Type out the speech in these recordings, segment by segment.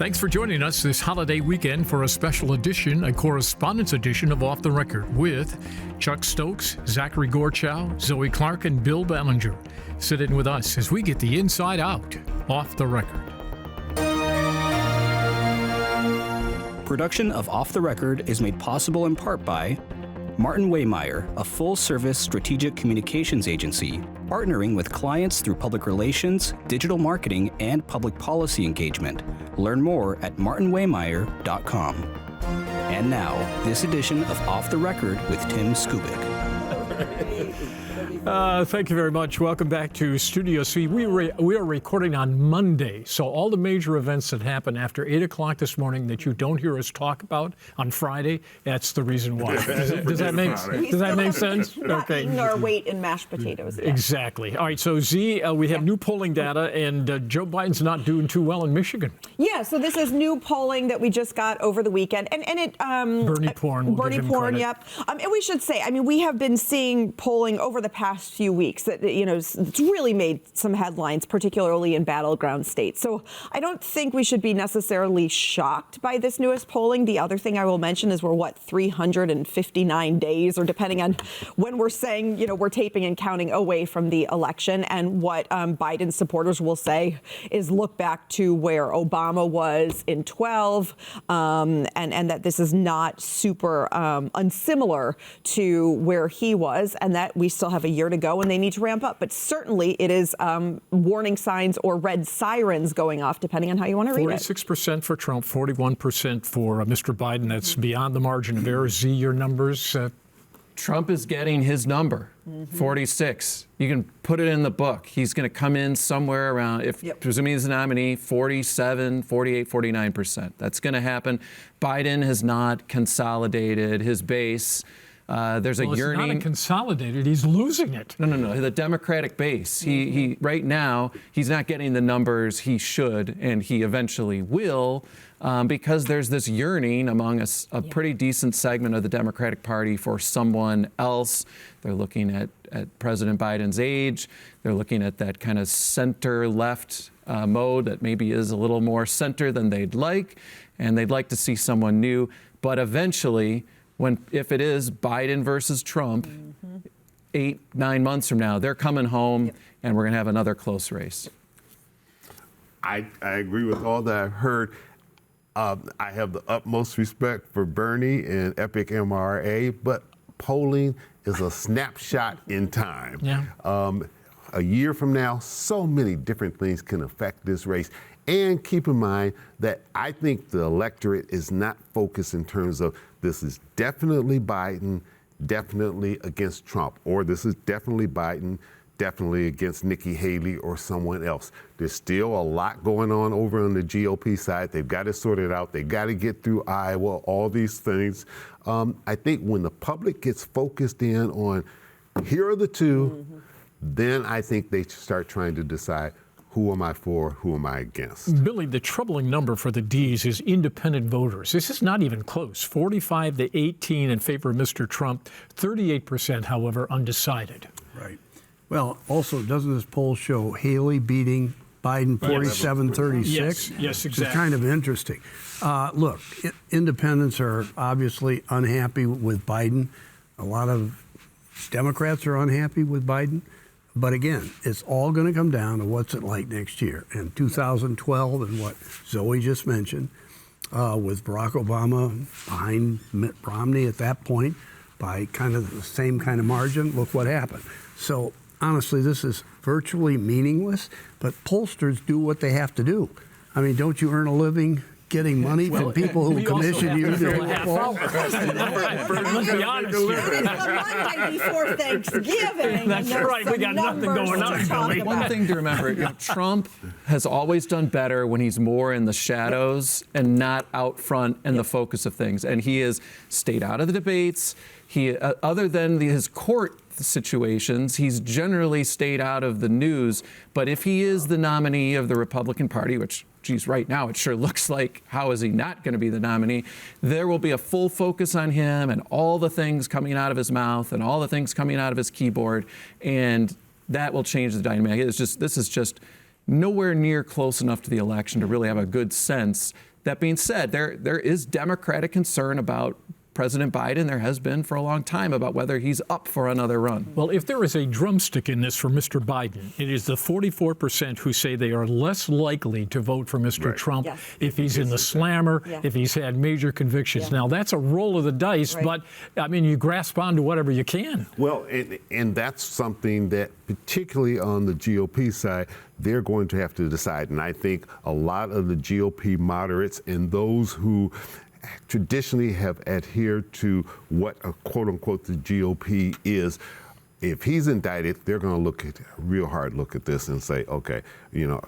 Thanks for joining us this holiday weekend for a special edition, a Correspondents edition of Off the Record with Chuck Stokes, Zachary Gorchow, Zoe Clark, and Bill Ballenger. Sit in with us as we get the inside out, Off the Record. Production of Off the Record is made possible in part by Martin Waymire, a full-service strategic communications agency, partnering with clients through public relations, digital marketing, and public policy engagement. Learn more at martinwaymire.com. And now, this edition of Off the Record with Tim Skubick. Thank you very much. Welcome back to Studio C. We are recording on Monday, so all the major events that happened after 8 o'clock this morning that you don't hear us talk about on Friday, that's the reason why. Does that make sense? Okay. Eating our weight in mashed potatoes. Yeah. Exactly. All right, so Z, we have new polling data, and Joe Biden's not doing too well in Michigan. Yeah, so this is new polling that we just got over the weekend, and it Bernie Porn, yep. And we should say, I mean, we have been seeing polling over the past few weeks that, you know, it's really made some headlines, particularly in battleground states. So I don't think we should be necessarily shocked by this newest polling. The other thing I will mention is we're 359 days, or depending on when we're saying, you know, we're taping and counting away from the election. And what Biden supporters will say is look back to where Obama was in 12, and that this is not super unsimilar to where he was, and that we still have a year to go and they need to ramp up. But certainly it is warning signs or red sirens going off, depending on how you want to read it. 46% for Trump, 41% for Mr. Biden. That's beyond the margin of error. Z, your numbers? Trump is getting his number, 46. You can put it in the book. He's going to come in somewhere around, presuming he's the nominee, 47, 48, 49%. That's going to happen. Biden has not consolidated his base. There's a yearning. It's not consolidated. He's losing it. No. The Democratic base. He right now, he's not getting the numbers he should, and he eventually will, because there's this yearning among a pretty decent segment of the Democratic Party for someone else. They're looking at President Biden's age. They're looking at that kind of center-left mode that maybe is a little more center than they'd like, and they'd like to see someone new. But eventually, if it is Biden versus Trump, 8-9 months from now, they're coming home, and we're going to have another close race. I agree with all that I've heard. I have the utmost respect for Bernie and Epic MRA, but polling is a snapshot in time. Yeah. A year from now, so many different things can affect this race. And keep in mind that I think the electorate is not focused in terms of this is definitely Biden, definitely against Trump, or this is definitely Biden, definitely against Nikki Haley or someone else. There's still a lot going on over on the GOP side. They've got to sort it out. They've got to get through Iowa, all these things. I think when the public gets focused in on here are the two, then I think they start trying to decide who am I for, who am I against? Billy, the troubling number for the Ds is independent voters. This is not even close. 45-18 in favor of Mr. Trump, 38%, however, undecided. Right. Well, also, doesn't this poll show Haley beating Biden 47-36? Yes, exactly. It's kind of interesting. Look, independents are obviously unhappy with Biden. A lot of Democrats are unhappy with Biden. But again, it's all going to come down to what's it like next year. In 2012, and what Zoe just mentioned, with Barack Obama behind Mitt Romney at that point by kind of the same kind of margin, look what happened. So honestly, this is virtually meaningless, but pollsters do what they have to do. I mean, don't you earn a living getting money from people who commission you to do a poll? Let's be honest here. It is the Monday before Thanksgiving. That's right. We got nothing going on, Billy. One thing to remember, Trump has always done better when he's more in the shadows and not out front and the focus of things. And he has stayed out of the debates. He, other than his court situations, he's generally stayed out of the news. But if he is the nominee of the Republican Party, which, geez, right now it sure looks like, how is he not going to be the nominee? There will be a full focus on him and all the things coming out of his mouth and all the things coming out of his keyboard. And that will change the dynamic. This is just nowhere near close enough to the election to really have a good sense that being said, there is Democratic concern about President Biden. There has been for a long time about whether he's up for another run. Well, if there is a drumstick in this for Mr. Biden, it is the 44% who say they are less likely to vote for Mr. Trump if he's in the slammer, if he's had major convictions. Now, that's a roll of the dice, but, I mean, you grasp onto whatever you can. Well, and that's something that, particularly on the GOP side, they're going to have to decide. And I think a lot of the GOP moderates and those who traditionally have adhered to what a quote-unquote the GOP is, if he's indicted, they're going to look at a real hard look at this and say, okay, you know,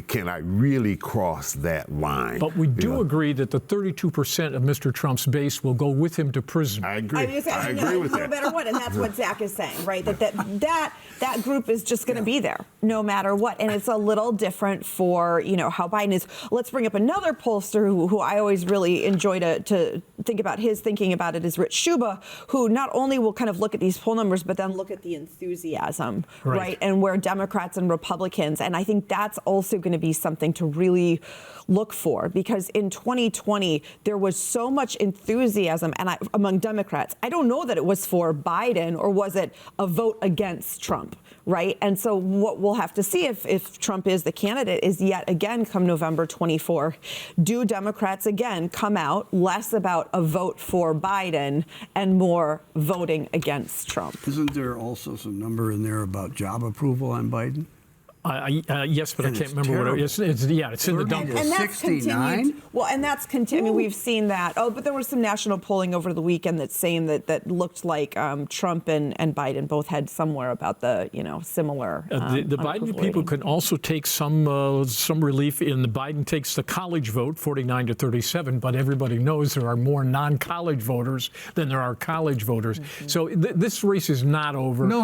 can I really cross that line? But we do agree that the 32% of Mr. Trump's base will go with him to prison. I agree. I agree with that. No matter what, and that's what Zach is saying, right? That group is just going to be there no matter what, and it's a little different for, you know, how Biden is. Let's bring up another pollster who I always really enjoy to think about his thinking about it is Rich Schuba, who not only will kind of look at these poll numbers, but then look at the enthusiasm, right? And where Democrats and Republicans, and I think that's also going to be something to really look for, because in 2020 there was so much enthusiasm among Democrats. I don't know that it was for Biden or was it a vote against Trump, right? And so what we'll have to see if Trump is the candidate is yet again come November 24, do Democrats again come out less about a vote for Biden and more voting against Trump? Isn't there also some number in there about job approval on Biden? Yes, but I can't remember what it is. It's in the dump. And that's 69? continued. Well, and that's continued. I mean, we've seen that. Oh, but there was some national polling over the weekend that's saying that looked like Trump and Biden both had somewhere about the, you know, similar. The Biden people can also take some relief in the Biden takes the college vote, 49 to 37, but everybody knows there are more non-college voters than there are college voters. So this race is not over. No.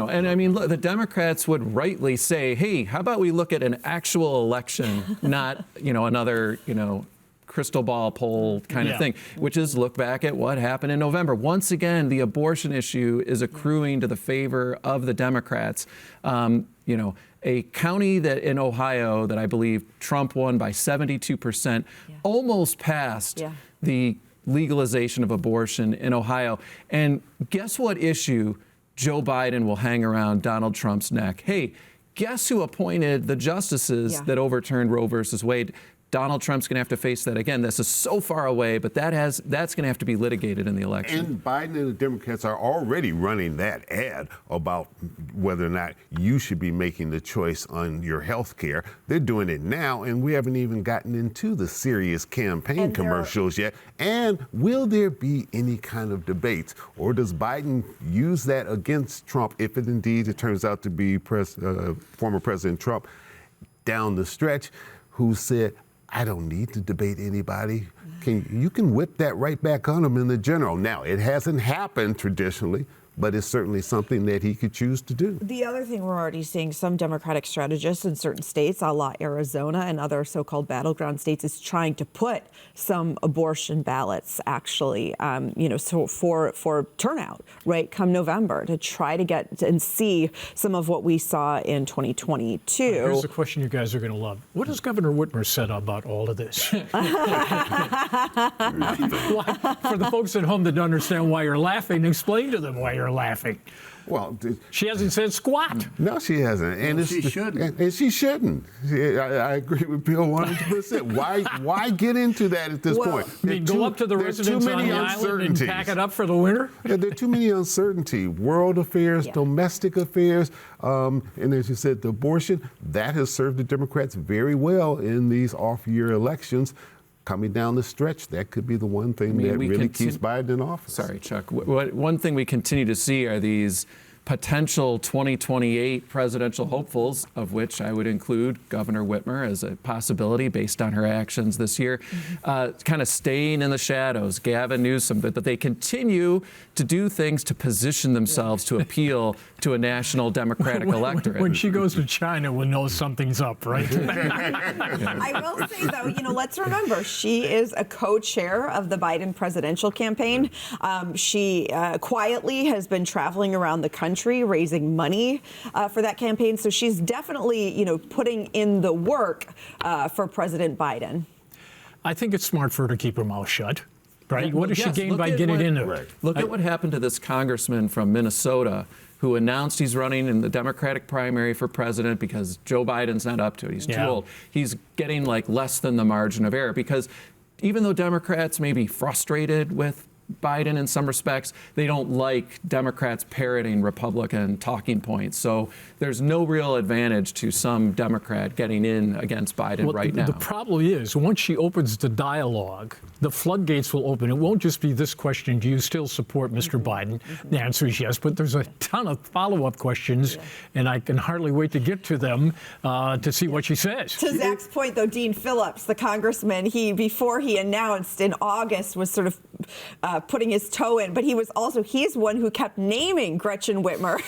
And I mean, look, the Democrats would rightly say, hey, how about we look at an actual election, not, you know, another, you know, crystal ball poll kind of thing, which is look back at what happened in November. Once again, the abortion issue is accruing to the favor of the Democrats. You know, a county that in Ohio that I believe Trump won by 72%, almost passed the legalization of abortion in Ohio. And guess what issue Joe Biden will hang around Donald Trump's neck? Hey, guess who appointed the justices that overturned Roe versus Wade? Donald Trump's going to have to face that again. This is so far away, but that's going to have to be litigated in the election. And Biden and the Democrats are already running that ad about whether or not you should be making the choice on your health care. They're doing it now, and we haven't even gotten into the serious campaign commercials yet. And will there be any kind of debates, or does Biden use that against Trump if it indeed it turns out to be former President Trump down the stretch, who said, I don't need to debate anybody. You can whip that right back on him in the general. Now, it hasn't happened traditionally, but it's certainly something that he could choose to do. The other thing we're already seeing, some Democratic strategists in certain states, a la Arizona and other so-called battleground states, is trying to put some abortion ballots, actually, you know, so for turnout, right, come November, to try to get and see some of what we saw in 2022. Here's the question you guys are going to love. What has Governor Whitmer said about all of this? For the folks at home that don't understand why you're laughing, explain to them why you're laughing. Well, she hasn't said squat. No, she hasn't, and she shouldn't. And she shouldn't. I agree with Bill 100%. Why get into that at this point? I mean, go up to the residents on the island and pack it up for the winter? Yeah, there are too many uncertainty. World affairs, domestic affairs, and as you said, the abortion, that has served the Democrats very well in these off-year elections. Coming down the stretch, that could be the one thing that really keeps Biden in office. Sorry, Chuck. One thing we continue to see are these potential 2028 presidential hopefuls, of which I would include Governor Whitmer as a possibility based on her actions this year, kind of staying in the shadows, Gavin Newsom, but they continue to do things to position themselves to appeal to a national Democratic electorate. When she goes to China, we'll know something's up, right? I will say, though, you know, let's remember, she is a co-chair of the Biden presidential campaign. She quietly has been traveling around the country raising money for that campaign. So she's definitely, you know, putting in the work for President Biden. I think it's smart for her to keep her mouth shut. Right? Well, What does she yes, gain look by at getting what- into Right. it? Look at what happened to this congressman from Minnesota who announced he's running in the Democratic primary for president because Joe Biden's not up to it. He's too Yeah. old. He's getting like less than the margin of error because even though Democrats may be frustrated with Biden in some respects, they don't like Democrats parroting Republican talking points. So there's no real advantage to some Democrat getting in against Biden right now. The problem is, once she opens the dialogue, the floodgates will open. It won't just be this question, do you still support Mr. Biden? The answer is yes, but there's a ton of follow-up questions, and I can hardly wait to get to them to see what she says. To Zach's point, though, Dean Phillips, the congressman, before he announced in August was sort of putting his toe in, but he's one who kept naming Gretchen Whitmer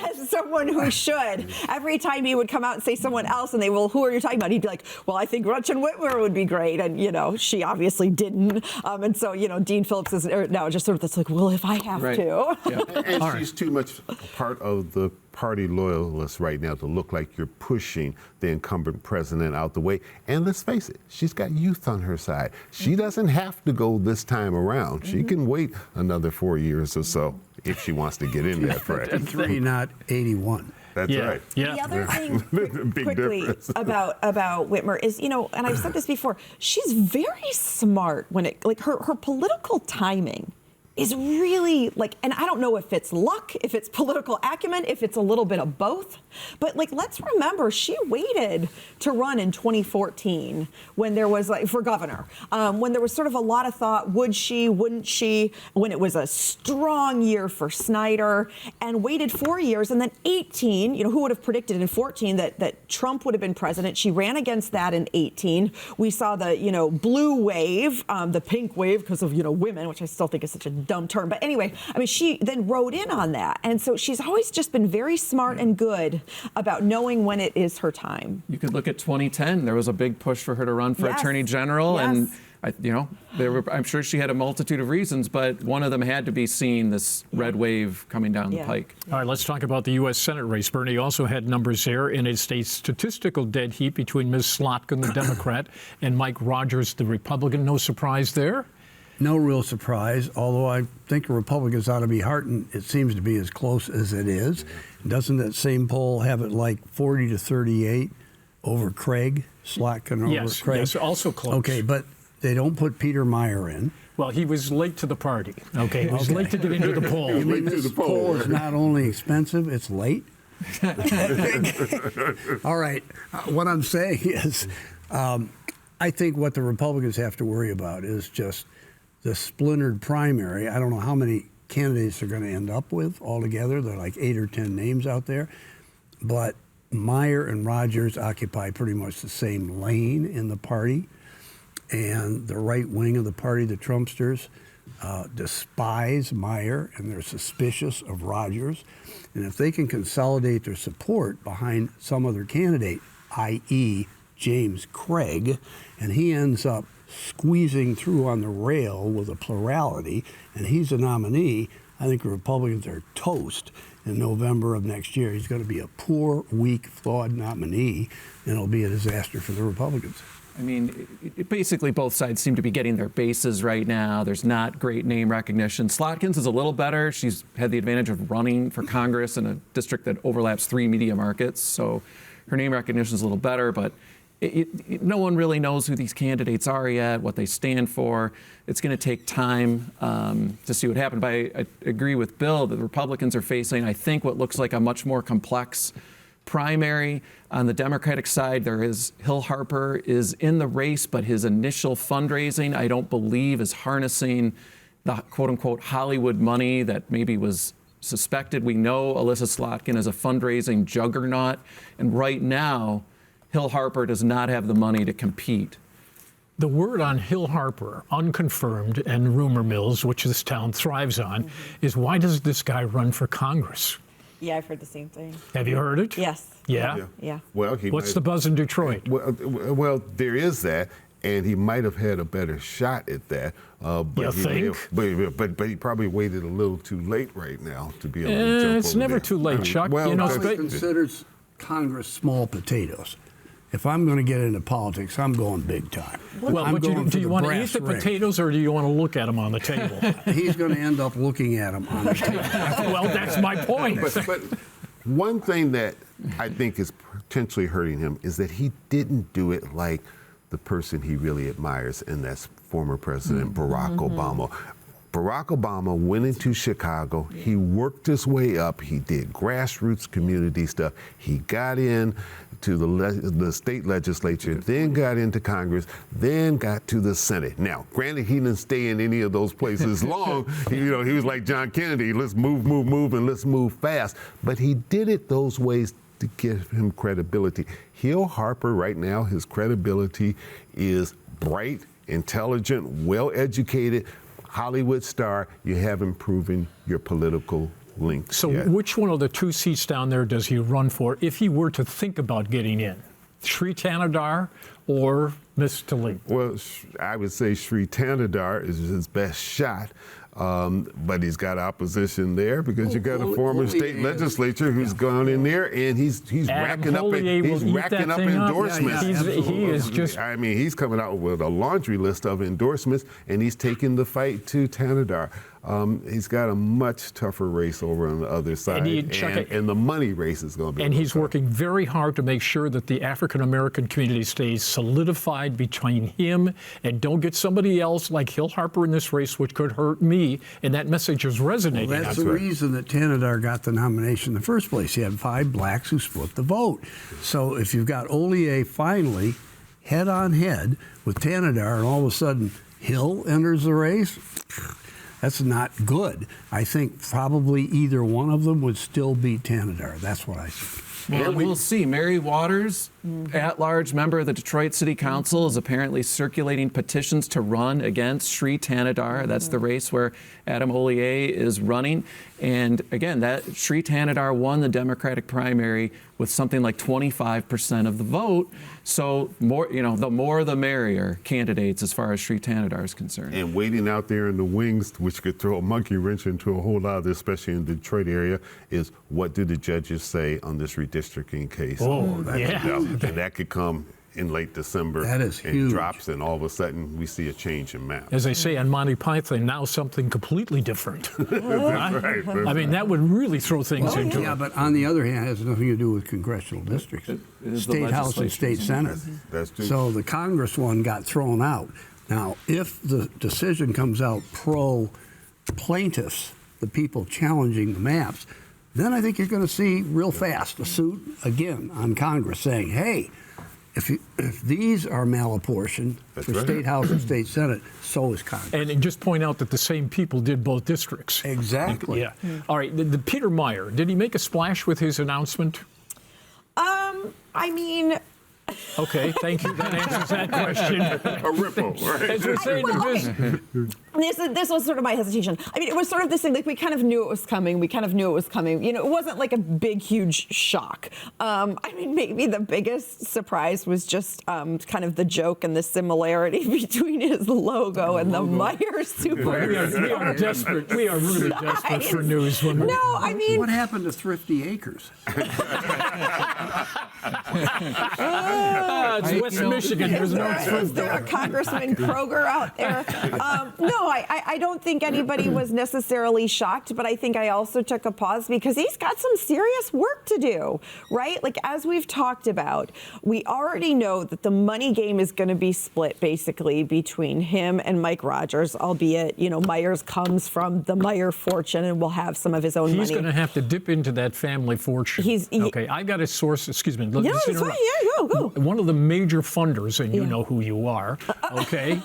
as someone who should. Every time he would come out and say someone else, and who are you talking about? He'd be like, well, I think Gretchen Whitmer would be great, and she obviously didn't, and so Dean Phillips is now just sort of this like, well, if I have Right. to. Yeah. And she's too much a part of the party loyalists right now to look like you're pushing the incumbent president out the way. And let's face it, she's got youth on her side. She doesn't have to go this time around. She can wait another 4 years or so if she wants to get in that fray. 3, not 81. That's Yeah. right. Yeah. The other thing Big quickly difference. about Whitmer is, and I've said this before, she's very smart when her political timing is really and I don't know if it's luck, if it's political acumen, if it's a little bit of both, but let's remember she waited to run in 2014 when there was for governor, when there was sort of a lot of thought, would she, wouldn't she, when it was a strong year for Snyder, and waited 4 years, and then 18, who would have predicted in 14 that Trump would have been president? She ran against that in 18. We saw the blue wave, the pink wave because of women, which I still think is such a dumb term. But anyway, she then rode in on that. And so she's always just been very smart and good about knowing when it is her time. You could look at 2010. There was a big push for her to run for Yes. attorney general. And, Yes. I'm sure she had a multitude of reasons, but one of them had to be seeing this red wave coming down the Yeah. pike. All right, let's talk about the U.S. Senate race. Bernie also had numbers there, and it's a statistical dead heat between Ms. Slotkin, the Democrat, and Mike Rogers, the Republican. No surprise there? No real surprise, although I think the Republicans ought to be heartened. It seems to be as close as it is. Doesn't that same poll have it like 40 to 38 over Craig, Slotkin over Craig? Yes, also close. Okay, but they don't put Peter Meyer in. Well, he was late to the party. Okay, he was late to get into the poll. You mean this poll is not only expensive, it's late? All right, what I'm saying is I think what the Republicans have to worry about is just the splintered primary. I don't know how many candidates they're going to end up with altogether. There are like 8 or 10 names out there. But Meyer and Rogers occupy pretty much the same lane in the party. And the right wing of the party, the Trumpsters, despise Meyer and they're suspicious of Rogers. And if they can consolidate their support behind some other candidate, i.e. James Craig, and he ends up squeezing through on the rail with a plurality, and he's a nominee, I think the Republicans are toast in November of next year. He's going to be a poor, weak, flawed nominee, and it'll be a disaster for the Republicans. I mean, basically both sides seem to be getting their bases right now. There's not great name recognition. Slotkin's is a little better. She's had the advantage of running for Congress in a district that overlaps 3 media markets, so her name recognition is a little better, but no one really knows who these candidates are yet, what they stand for. It's going to take time to see what happens. But I agree with Bill that the Republicans are facing, I think, what looks like a much more complex primary. On the Democratic side, Hill Harper is in the race, but his initial fundraising, I don't believe, is harnessing the quote-unquote Hollywood money that maybe was suspected. We know Alyssa Slotkin is a fundraising juggernaut, and right now, Hill Harper does not have the money to compete. The word on Hill Harper, unconfirmed, and rumor mills, which this town thrives on, is why does this guy run for Congress? Yeah, I've heard the same thing. Have you heard it? Yes. Yeah? Yeah. Well, What's the buzz in Detroit? Well, there is that, and he might have had a better shot at that. You think? But he probably waited a little too late right now to be able to jump It's over never there. too late, Chuck. Well, You know, that's- He considers Congress small potatoes. if I'm going to get into politics, I'm going big time. Well, I'm but going do for you want to eat brass the ring. potatoes or do you want to look at them on the table? He's going to end up looking at them on the table. Well, that's my point. But one thing that I think is potentially hurting him is that he didn't do it like the person he really admires, and that's former President Barack Obama. Barack Obama went into Chicago. He worked his way up. He did grassroots community stuff. He got in to the state legislature, then got into Congress, then got to the Senate. Now, granted, he didn't stay in any of those places long. He was like John Kennedy. Let's move, and let's move fast. But he did it those ways to give him credibility. Hill Harper right now, his credibility is bright, intelligent, well-educated, Hollywood star. You haven't proven your political link So yet. which one of the two seats down there does he run for if he were to think about getting in? Sri Tanadar or Mr. Lee? Well, I would say Sri Tanadar is his best shot. But he's got opposition there because you got a former state legislature who's gone in there and he's racking up endorsements. He is just. I mean, he's coming out with a laundry list of endorsements, and he's taking the fight to Tanadar. He's got a much tougher race over on the other side, and the money race is going to be. And he's working very hard to make sure that the African American community stays solidified between him and don't get somebody else like Hill Harper in this race, which could hurt me. And that message is resonating. Well, that's the reason that Tanadar got the nomination in the first place. He had 5 blacks who split the vote. So if you've got Ollier finally head on head with Tanadar, and all of a sudden Hill enters the race, that's not good. I think probably either one of them would still beat Tanadar. That's what I think. Well, we'll see. Mary Waters, at-large member of the Detroit City Council, is apparently circulating petitions to run against Sri Tanadar. That's the race where Adam Ollier is running. And again, that Sri Tanadar won the Democratic primary with something like 25% of the vote. So more, the more the merrier candidates as far as Sri Tanadar is concerned. And waiting out there in the wings, which could throw a monkey wrench into a whole lot of this, especially in the Detroit area, is what do the judges say on this redistricting case? And that could come in late December. That is and huge. Drops, and all of a sudden we see a change in map. As they say on Monty Python, now something completely different. That's right. I mean, that would really throw things into Yeah, it. but on the other hand, it has nothing to do with congressional districts. It is the State House and legislature. State Senate. That's true. So the Congress one got thrown out. Now, if the decision comes out pro plaintiffs, the people challenging the maps, then I think you're going to see real fast a suit again on Congress saying, hey, if these are malapportioned for right. State House and State Senate, so is Congress. And just point out that the same people did both districts. Exactly. Yeah. All right. The Peter Meyer, did he make a splash with his announcement? I mean, Okay, thank you. That answers that question. A ripple, right? As we're saying in business. this was sort of my hesitation. I mean, it was sort of this thing, like we kind of knew it was coming. It wasn't like a big, huge shock. I mean, maybe the biggest surprise was just kind of the joke and the similarity between his logo and the Meyer Super. We are desperate. We are really desperate for news. When No, I mean, What happened to Thrifty Acres? it's West Michigan. There's no is there a Congressman Kroger out there? No, I don't think anybody was necessarily shocked, but I think I also took a pause because he's got some serious work to do, right? Like, as we've talked about, we already know that the money game is going to be split basically between him and Mike Rogers, albeit, Myers comes from the Meyer fortune and will have some of his own money. He's going to have to dip into that family fortune. Okay, I got a source. Excuse me. Yeah, that's right. Yeah, go. One of the major funders, and you know who you are, okay,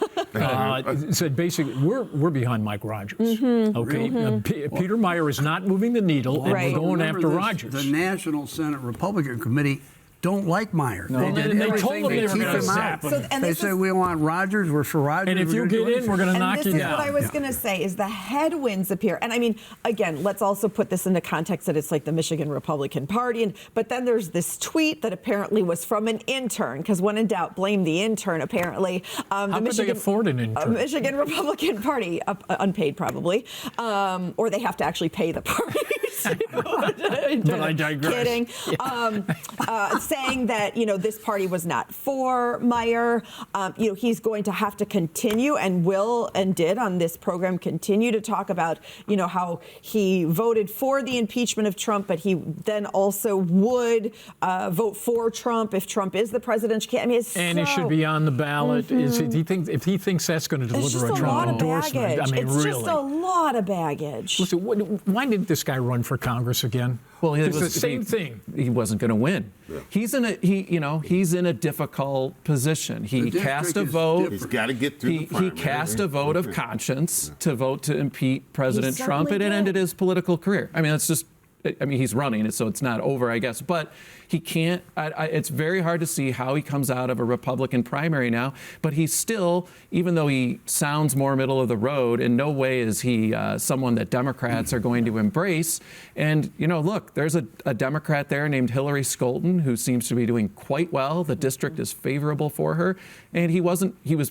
said basically, we're behind Mike Rogers. Okay, Peter Meyer is not moving the needle, and Right. we're going Remember after this, Rogers. The National Senate Republican Committee don't like Meyer. Well, They then did they told everything him they to were keep gonna him zap out. him. And They this say is- we want Rogers. We're for Rogers. And if we're you gonna get do in, anything. we're going to And knock this you is down. what I was going to say is the headwinds appear. And I mean, again, let's also put this in the context that it's like the Michigan Republican Party. But then there's this tweet that apparently was from an intern, because when in doubt, blame the intern, apparently. How could they afford an intern? Michigan Republican Party, unpaid probably, or they have to actually pay the party. But I digress. Kidding. Saying that, this party was not for Meyer. He's going to have to continue and will and did on this program continue to talk about, how he voted for the impeachment of Trump, but he then also would vote for Trump if Trump is the presidential candidate. And it should be on the ballot. Mm-hmm. If he thinks that's going to It's just deliver a a lot Trump of endorsement, baggage. I mean, It's really. just a lot of baggage. Listen, why didn't this guy run for Congress again? Well, it's the same thing. He wasn't going to win. Yeah. He's in a difficult position. He cast a vote. He's got to get through the primary. He cast a vote of conscience to vote to impeach President Trump, and it ended his political career. I mean, he's running it, so it's not over, I guess. But he can't. It's very hard to see how he comes out of a Republican primary now. But he's still, even though he sounds more middle of the road, in no way is he someone that Democrats are going to embrace. And look, there's a Democrat there named Hillary Scholten who seems to be doing quite well. The district is favorable for her, and he was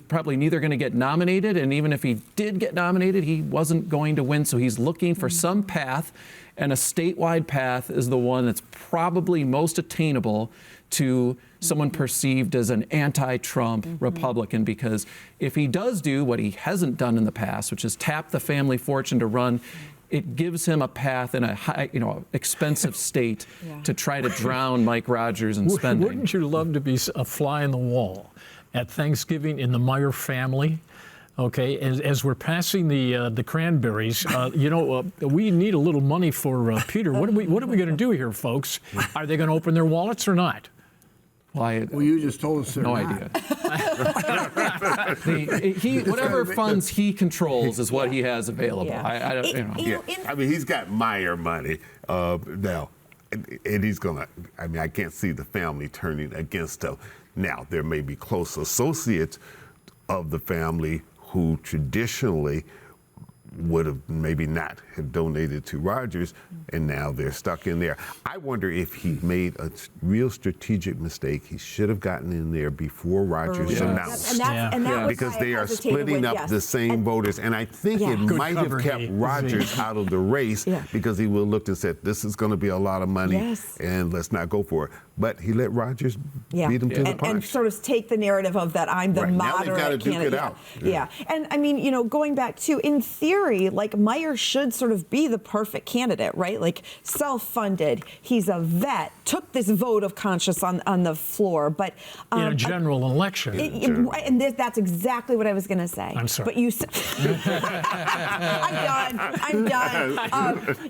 probably neither going to get nominated, and even if he did get nominated, he wasn't going to win. So he's looking for some path. And a statewide path is the one that's probably most attainable to someone perceived as an anti-Trump Republican, because if he does do what he hasn't done in the past, which is tap the family fortune to run, it gives him a path in a high, expensive state to try to drown Mike Rogers in spending. Wouldn't you love to be a fly in the wall at Thanksgiving in the Meyer family? Okay, as we're passing the cranberries, we need a little money for Peter. What are we going to do here, folks? Are they going to open their wallets or not? Well, you just told us. No idea. Whatever funds he controls is what he has available. Yeah. I mean, he's got Meyer money now, and he's gonna. I mean, I can't see the family turning against him. Now, there may be close associates of the family who traditionally would have maybe not have donated to Rogers, and now they're stuck in there. I wonder if he made a real strategic mistake. He should have gotten in there before Rogers announced. Because they are splitting up the same voters, and I think it might have kept Rogers out of the race because he would have looked and said, this is going to be a lot of money, and let's not go for it. But he let Rogers beat him to the punch. And sort of take the narrative of that I'm the moderate candidate. And I mean, going back to, in theory, like Meyer should sort of be the perfect candidate, right? Like self-funded, he's a vet, took this vote of conscience on the floor, but in a general election. And that's exactly what I was going to say. I'm sorry. But you said, I'm done.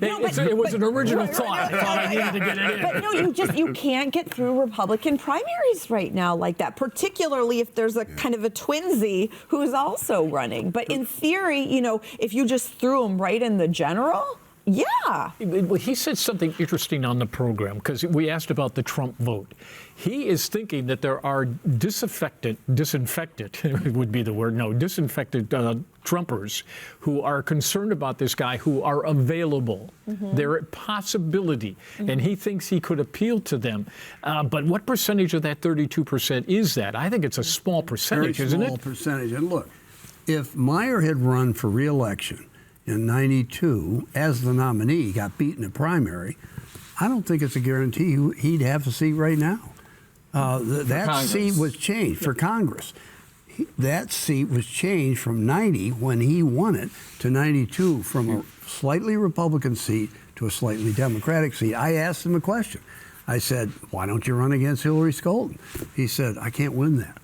It was an original thought. I thought I needed to get it in. But no, you can't get through Republican primaries right now like that, particularly if there's a kind of a twinsy who's also running. But in theory, if you just threw them right in the general, he said something interesting on the program, because we asked about the Trump vote. He is thinking that there are disinfected would be the word, disinfected Trumpers who are concerned about this guy, who are available. They're a possibility, and he thinks he could appeal to them. But what percentage of that 32% is that? I think it's a small percentage, isn't it? Very small percentage. And look, if Meyer had run for re-election in '92 as the nominee, got beat in the primary, I don't think it's a guarantee he'd have a seat right now. That seat was changed for Congress. That seat was changed from 90, when he won it, to 92, from a slightly Republican seat to a slightly Democratic seat. I asked him a question. I said, why don't you run against Hillary Scholten? He said, I can't win that.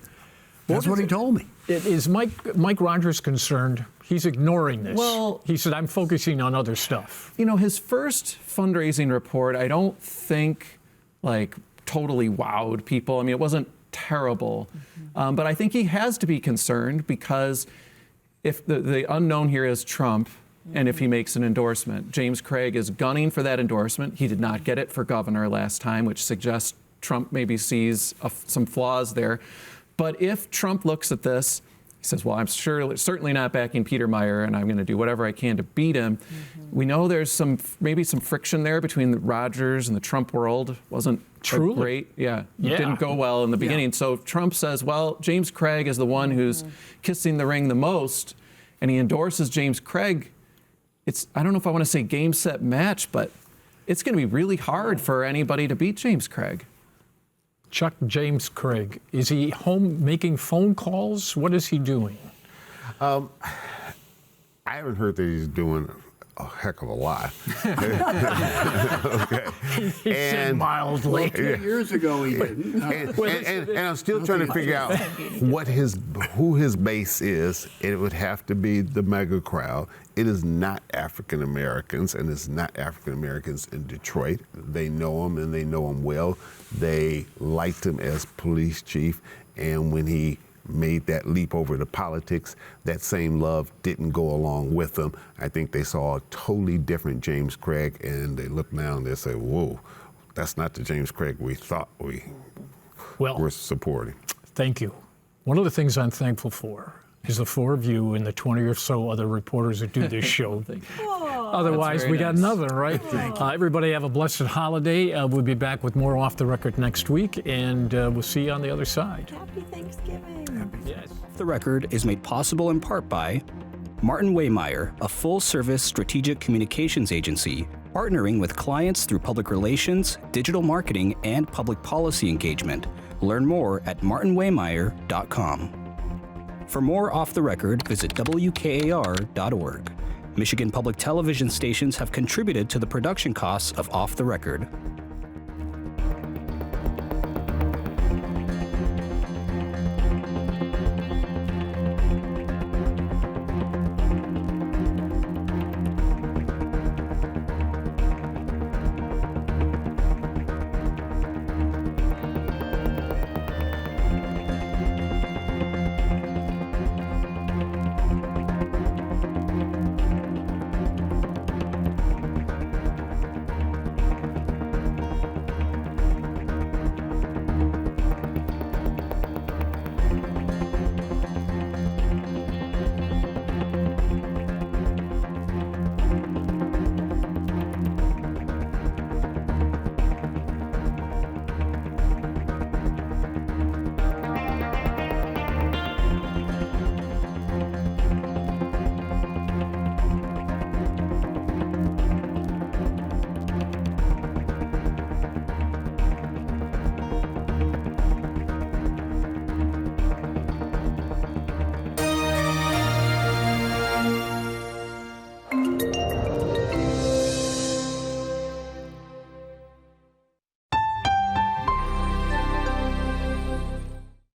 That's what he told me. Is Mike Rogers concerned? He's ignoring this. Well, he said, I'm focusing on other stuff. His first fundraising report, I don't think totally wowed people. I mean, it wasn't terrible, but I think he has to be concerned, because if the unknown here is Trump, and if he makes an endorsement, James Craig is gunning for that endorsement. He did not get it for governor last time, which suggests Trump maybe sees some flaws there. But if Trump looks at this, he says, well, I'm certainly not backing Peter Meyer, and I'm going to do whatever I can to beat him. We know there's maybe some friction there between the Rogers and the Trump world. Wasn't great. It didn't go well in the beginning. So if Trump says, well, James Craig is the one who's kissing the ring the most, and he endorses James Craig, I don't know if I want to say game, set, match, but it's going to be really hard for anybody to beat James Craig. Chuck, James Craig, is he home making phone calls? What is he doing? I haven't heard that he's doing a heck of a lot. Okay. He said mildly. 2 years ago he didn't. And I'm still trying to figure out who his base is. It would have to be the mega crowd. It is not African Americans, and it's not African Americans in Detroit. They know him, and they know him well. They liked him as police chief, and when he made that leap over to politics, that same love didn't go along with him. I think they saw a totally different James Craig, and they look now and they say, whoa, that's not the James Craig we thought we were supporting. Thank you. One of the things I'm thankful for is the four of you and the 20 or so other reporters that do this show. Otherwise, we got nothing, right? Everybody have a blessed holiday. We'll be back with more Off the Record next week, and we'll see you on the other side. Happy Thanksgiving. Yes. Off the Record is made possible in part by Martin Waymire, a full-service strategic communications agency, partnering with clients through public relations, digital marketing, and public policy engagement. Learn more at martinwaymire.com. For more Off the Record, visit WKAR.org. Michigan Public Television stations have contributed to the production costs of Off the Record.